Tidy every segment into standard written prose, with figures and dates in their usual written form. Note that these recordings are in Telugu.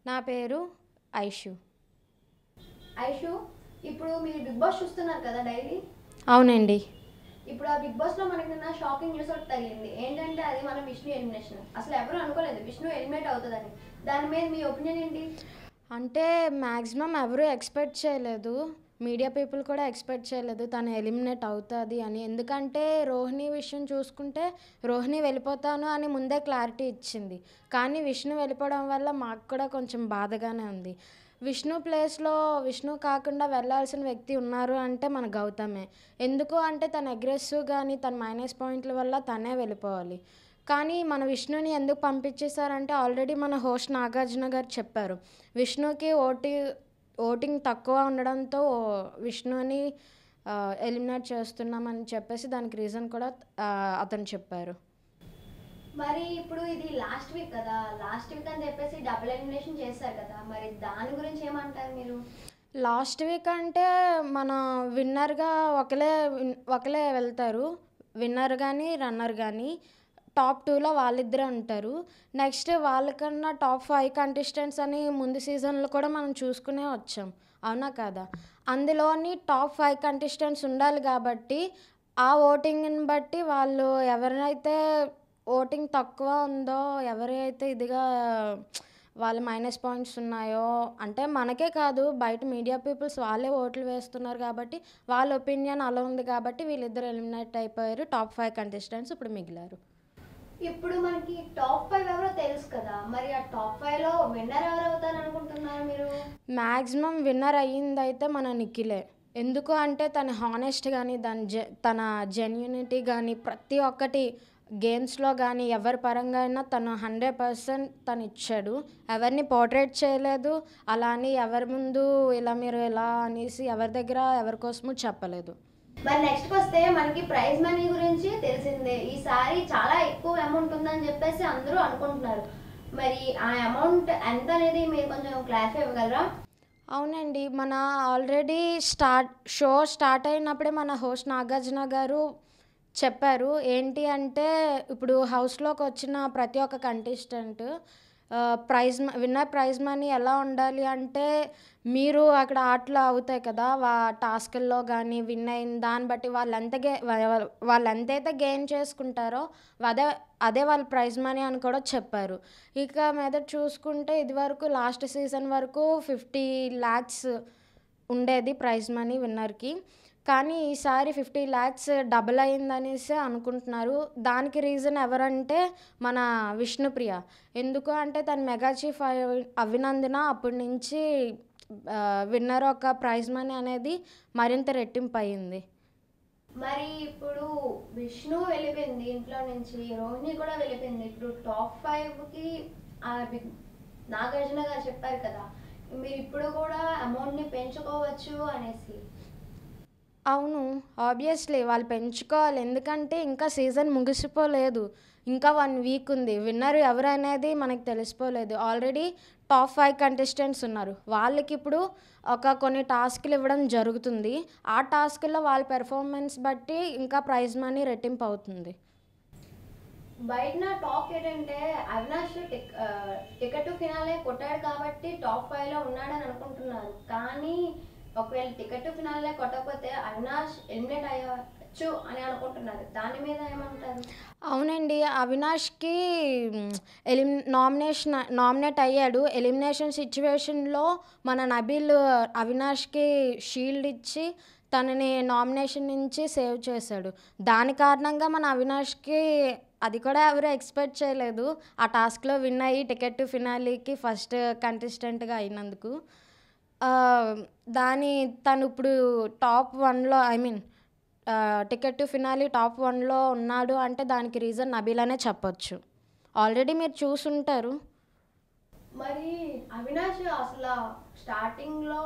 నా పేరు ఐషు. ఐషు, ఇప్పుడు మీరు బిగ్ బాస్ చూస్తున్నారు కదా డైలీ? అవునండి. ఇప్పుడు ఆ బిగ్ బాస్ లో మనకి నిన్న షాకింగ్ న్యూస్ ఒకటి తగిలింది. ఏంటంటే అది మన విష్ణు ఎలిమినేషన్. అసలు ఎవరు అనుకోలేదు విష్ణు ఎలిమినేట్ అవుతుందని. దాని మీద మీ ఒపీనియన్ ఏంటి? అంటే మ్యాక్సిమం ఎవరు ఎక్స్పెక్ట్ చేయలేదు. మీడియా పీపుల్ కూడా ఎక్స్పెక్ట్ చేయలేదు తను ఎలిమినేట్ అవుతుంది అని. ఎందుకంటే రోహిణి విషయం చూసుకుంటే రోహిణి వెళ్ళిపోతాను అని ముందే క్లారిటీ ఇచ్చింది. కానీ విష్ణు వెళ్ళిపోవడం వల్ల మాకు కూడా కొంచెం బాధగానే ఉంది. విష్ణు ప్లేస్లో విష్ణు కాకుండా వెళ్ళాల్సిన వ్యక్తి ఉన్నారు అంటే మన గౌతమే. ఎందుకు అంటే తన అగ్రెసివ్ కానీ తన మైనస్ పాయింట్ల వల్ల తనే వెళ్ళిపోవాలి. కానీ మన విష్ణుని ఎందుకు పంపించేశారంటే ఆల్రెడీ మన హోస్ట్ నాగార్జున గారు చెప్పారు. విష్ణుకి ఓటింగ్ తక్కువ ఉండడంతో విష్ణుని ఎలిమినేట్ చేస్తున్నామని చెప్పేసి దానికి రీజన్ కూడా అతను చెప్పారు. మరి ఇప్పుడు ఇది లాస్ట్ వీక్ కదా, లాస్ట్ వీక్ అని చెప్పేసి డబుల్ ఎలిమినేషన్ చేశారు కదా, మరి దాని గురించి ఏమంటారు మీరు? లాస్ట్ వీక్ అంటే మన విన్నర్గా ఒకలే వెళ్తారు. విన్నర్ కానీ రన్నర్ కానీ టాప్ 2లో వాళ్ళిద్దరే ఉంటారు. నెక్స్ట్ వాళ్ళకన్నా టాప్ 5 కంటెస్టెంట్స్ అని ముందు సీజన్లో కూడా మనం చూసుకునే వచ్చాం, అవునా కాదా? అందులోని టాప్ 5 కంటెస్టెంట్స్ ఉండాలి కాబట్టి ఆ ఓటింగ్ని బట్టి వాళ్ళు ఎవరైతే ఓటింగ్ తక్కువ ఉందో, ఎవరైతే ఇదిగా వాళ్ళ మైనస్ పాయింట్స్ ఉన్నాయో, అంటే మనకే కాదు బయట మీడియా పీపుల్స్ వాళ్ళే ఓట్లు వేస్తున్నారు కాబట్టి వాళ్ళ ఒపీనియన్ అలా ఉంది కాబట్టి వీళ్ళిద్దరు ఎలిమినేట్ అయిపోయారు. టాప్ 5 కంటెస్టెంట్స్ ఇప్పుడు మిగిలారు. ఇప్పుడు మనకి టాప్ 5 ఎవరో తెలుసు కదా, మరి ఆ టాప్ 5లో విన్నర్ ఎవరు అవుతారు అనుకుంటున్నారు మీరు? మ్యాక్సిమం విన్నర్ అయ్యిందైతే మన నిఖిలే. ఎందుకు అంటే తన హానెస్ట్ కానీ తన జెన్యూనిటీ కానీ ప్రతి ఒక్కటి గేమ్స్లో కానీ ఎవరి పరంగా అయినా తను 100% తను ఇచ్చాడు. ఎవరిని పోర్ట్రేట్ చేయలేదు, అలా అని ఎవరి ముందు ఇలా మీరు ఎలా అనేసి ఎవరి దగ్గర ఎవరి కోసము చెప్పలేదు. మరి నెక్స్ట్కి వస్తే మనకి ప్రైజ్ మనీ గురించి తెలిసిందే. ఈసారి చాలా ఎక్కువ అమౌంట్ ఉందని చెప్పేసి అందరూ అనుకుంటున్నారు. మరి ఆ అమౌంట్ ఎంత అనేది మీరు కొంచెం క్లారిఫై ఇవ్వగలరా? అవునండి, మన ఆల్రెడీ షో స్టార్ట్ అయినప్పుడే మన హోస్ట్ నాగార్జున గారు చెప్పారు. ఏంటి అంటే ఇప్పుడు హౌస్లోకి వచ్చిన ప్రతి ఒక్క కంటెస్టెంట్ విన్నర్ ప్రైజ్ మనీ ఎలా ఉండాలి అంటే మీరు అక్కడ ఆటలు అవుతాయి కదా, టాస్కుల్లో కానీ విన్ అయిన దాన్ని బట్టి వాళ్ళు ఎంతైతే గెయిన్ చేసుకుంటారో అదే వాళ్ళ ప్రైజ్ మనీ అని కూడా చెప్పారు. ఇక మీద చూసుకుంటే ఇదివరకు లాస్ట్ సీజన్ వరకు 50 lakhs ఉండేది ప్రైజ్ మనీ విన్నర్కి. కానీ ఈసారి 50 lakhs డబుల్ అయిందనేసి అనుకుంటున్నారు. దానికి రీజన్ ఎవరంటే మన విష్ణుప్రియ. ఎందుకు అంటే తను మెగా చీఫ్ అవినందున అప్పటి నుంచి విన్నర్ ఒక ప్రైజ్ మనీ అనేది మరింత రెట్టింపు అయింది. మరి ఇప్పుడు విష్ణు వెళ్ళిపోయింది ఇంట్లో నుంచి, రోహిణి కూడా వెళ్ళిపోయింది. ఇప్పుడు టాప్ 5కి నాగార్జున గారు చెప్పారు కదా, మీరు ఇప్పుడు కూడా అమౌంట్ని పెంచుకోవచ్చు అనేసి. అవును, ఆబ్వియస్లీ వాళ్ళు పెంచుకోవాలి. ఎందుకంటే ఇంకా సీజన్ ముగిసిపోలేదు, ఇంకా 1 వీక్ ఉంది. విన్నర్ ఎవరు అనేది మనకు తెలిసిపోలేదు. ఆల్రెడీ టాప్ 5 కంటెస్టెంట్స్ ఉన్నారు. వాళ్ళకి ఇప్పుడు కొన్ని టాస్క్లు ఇవ్వడం జరుగుతుంది. ఆ టాస్క్లో వాళ్ళ పెర్ఫార్మెన్స్ బట్టి ఇంకా ప్రైజ్ మనీ రెట్టింపు అవుతుంది. బయట టాక్ ఏంటంటే అవినాష్ టికెట్ ఫినాలే కొట్టాడు కాబట్టి టాప్ 5లో ఉన్నాడని అనుకుంటున్నారు. కానీ ఒకవేళ టికెట్ ఫినాలే కొట్టకపోతే అవినాష్ ఎలిమినేట్ అయ్యవచ్చు అని అనుకుంటున్నారు. దాని మీద ఏమంటారు? అవునండి, అవినాష్కి నామినేట్ అయ్యాడు. ఎలిమినేషన్ సిచ్యువేషన్లో మన నబీల్ అవినాష్కి షీల్డ్ ఇచ్చి తనని నామినేషన్ నుంచి సేవ్ చేశాడు. దాని కారణంగా మన అవినాష్కి అది కూడా ఎవరు ఎక్స్పెక్ట్ చేయలేదు, ఆ టాస్క్లో విన్ అయ్యి టికెట్ ఫినాలీకి ఫస్ట్ కంటెస్టెంట్గా అయినందుకు. తను ఇప్పుడు టాప్ 1లో టికెట్ ఫినాలీ టాప్ 1లో ఉన్నాడు అంటే దానికి రీజన్ నబీల్ అనే చెప్పొచ్చు. ఆల్రెడీ మీరు చూసుంటారు. మరి అవినాష్ అసలు స్టార్టింగ్లో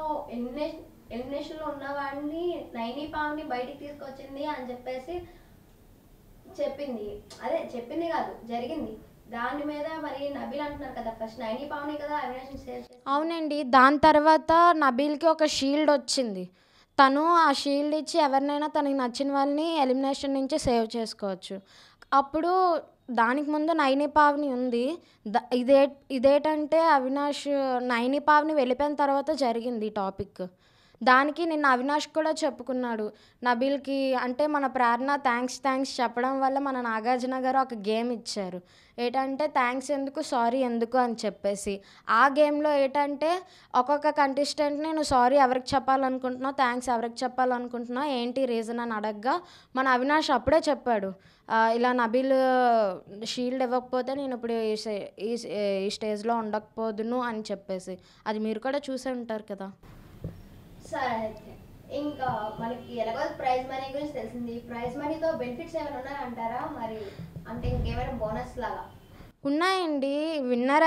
ఎలిమినేషన్లో ఉన్నవాడిని నైని పావని బయటికి తీసుకొచ్చింది అని చెప్పేసి చెప్పింది కాదు, జరిగింది. దాని మీద మరి నబీల్ అంటున్నారు కదా, ఫస్ట్ నైని పావని కదా అవినాష్ని సేవ్ చేసింది. అవునండి, దాని తర్వాత నబీల్కి ఒక షీల్డ్ వచ్చింది. తను ఆ షీల్డ్ ఇచ్చి ఎవరినైనా తనకి నచ్చిన వాళ్ళని ఎలిమినేషన్ నుంచి సేవ్ చేసుకోవచ్చు. అప్పుడు దానికి ముందు నైని పావని ఉంది. ఇదేంటంటే అవినాష్ నైని పావని వెళ్ళిపోయిన తర్వాత జరిగింది ఈ టాపిక్. దానికి నిన్న అవినాష్ కూడా చెప్పుకున్నాడు. నబీల్‌కి అంటే మన ప్రేరణ థ్యాంక్స్ చెప్పడం వల్ల మన నాగార్జున గారు ఒక గేమ్ ఇచ్చారు. ఏటంటే థ్యాంక్స్ ఎందుకు, సారీ ఎందుకు అని చెప్పేసి. ఆ గేమ్‌లో ఏటంటే ఒక్కొక్క కంటెస్టెంట్‌ని నువ్వు సారీ ఎవరికి చెప్పాలనుకుంటున్నావు, థ్యాంక్స్ ఎవరికి చెప్పాలనుకుంటున్నావు, ఏంటి రీజన్ అని అడగ్గా మన అవినాష్ అప్పుడే చెప్పాడు. ఇలా నబీల్ షీల్డ్ ఇవ్వకపోతే నేను ఇప్పుడు ఈ స్టేజ్‌లో ఉండకపోదును అని చెప్పేసి. అది మీరు కూడా చూసే ఉంటారు కదా. సరే అయితే ఇంకా మనకి ఎలాగో ప్రైజ్ మనీ గురించి తెలిసింది. ప్రైజ్ మనీతో బెనిఫిట్స్ ఏమైనా ఉన్నాయంటారా? మరి అంటే ఇంకేమైనా బోనస్ లాగా? ఉన్నాయండి. విన్నర్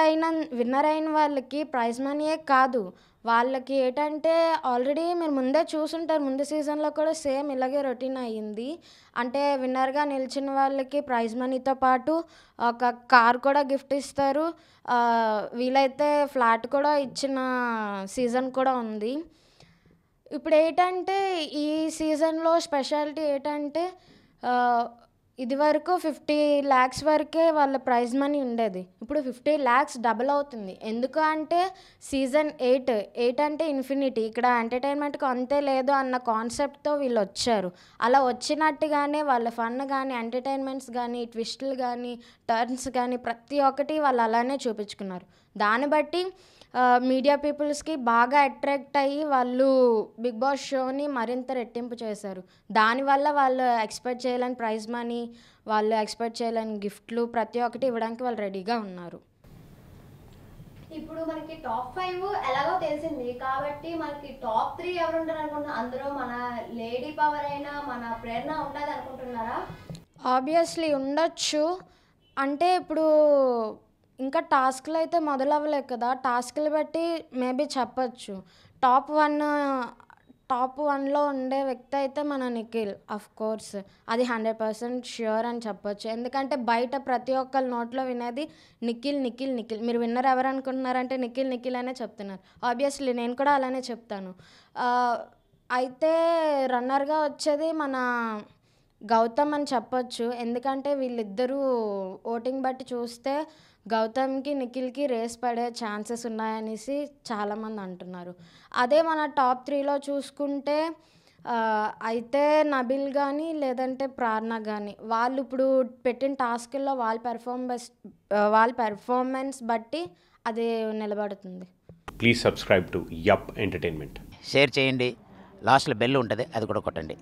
అయిన వాళ్ళకి ప్రైజ్ మనీయే కాదు, వాళ్ళకి ఏటంటే ఆల్రెడీ మీరు ముందే చూసుంటారు. ముందు సీజన్‌లో కూడా సేమ్ ఇలాగే రొటీన్ అయ్యింది. అంటే విన్నర్‌గా నిలిచిన వాళ్ళకి ప్రైజ్ మనీతో పాటు ఒక కార్ కూడా గిఫ్ట్ ఇస్తారు. వీలైతే ఫ్లాట్ కూడా ఇచ్చిన సీజన్ కూడా ఉంది. ఇప్పుడు ఏంటంటే ఈ సీజన్‌లో స్పెషాలిటీ ఏంటంటే ఇదివరకు 50 lakhs వరకే వాళ్ళ ప్రైజ్ మనీ ఉండేది. ఇప్పుడు 50 lakhs డబుల్ అవుతుంది. ఎందుకు అంటే సీజన్ 8 అంటే ఇన్ఫినిటీ. ఇక్కడ ఎంటర్టైన్మెంట్‌కి అంతే లేదు అన్న కాన్సెప్ట్‌తో వీళ్ళు వచ్చారు. అలా వచ్చినట్టుగానే వాళ్ళ ఫన్ కానీ, ఎంటర్టైన్మెంట్స్ కానీ, ట్విస్టులు కానీ, టర్న్స్ కానీ ప్రతి ఒక్కటి వాళ్ళు అలానే చూపించుకున్నారు. దాన్ని బట్టి మీడియా పీపుల్స్‌కి బాగా అట్రాక్ట్ అయ్యి వాళ్ళు బిగ్ బాస్ షోని మరింత రెట్టింపు చేశారు. దానివల్ల వాళ్ళు ఎక్స్‌పెక్ట్ చేయలేని ప్రైజ్ మనీ, వాళ్ళు ఎక్స్‌పెక్ట్ చేయలేని గిఫ్ట్‌లు ప్రతి ఒక్కటి ఇవ్వడానికి వాళ్ళు రెడీగా ఉన్నారు. ఇప్పుడు మనకి టాప్ 5 ఎలాగో తెలిసింది కాబట్టి మనకి టాప్ 3 ఎవరు ఉంటారు అనుకుంటున్నారు? అందులో మన లేడీ పవర్ అయినా మన ప్రేరణ ఉంటది అనుకుంటున్నారా? ఆబ్వియస్లీ ఉండొచ్చు. అంటే ఇప్పుడు ఇంకా టాస్క్‌లు అయితే మొదలవ్వలేదు కదా. టాస్క్‌లు బట్టి మేబీ చెప్పొచ్చు. టాప్ 1లో ఉండే వ్యక్తి అయితే మన నిఖిల్ ఆఫ్‌కోర్స్. అది 100% ష్యూర్ అని చెప్పొచ్చు. ఎందుకంటే బయట ప్రతి ఒక్కళ్ళ నోట్లో వినేది నిఖిల్. మీరు విన్నర్ ఎవరు అనుకుంటున్నారంటే నిఖిల్ అనే చెప్తున్నారు. ఆబ్వియస్లీ నేను కూడా అలానే చెప్తాను. అయితే రన్నర్‌గా వచ్చేది మన గౌతమ్ అని చెప్పొచ్చు. ఎందుకంటే వీళ్ళిద్దరూ ఓటింగ్ బట్టి చూస్తే గౌతమ్‌కి, నిఖిల్‌కి రేస్ పడే ఛాన్సెస్ ఉన్నాయనేసి చాలామంది అంటున్నారు. అదే మన టాప్ 3లో చూసుకుంటే అయితే నబీల్ కానీ, లేదంటే ప్రేరణ కానీ వాళ్ళు ఇప్పుడు పెట్టిన టాస్కుల్లో వాళ్ళ పెర్ఫార్మెన్స్ బట్టి అది నిలబడుతుంది. Please subscribe to yup entertainment. Share చేయండి. లాస్ట్లో బెల్ ఉంటుంది, అది కూడా కొట్టండి.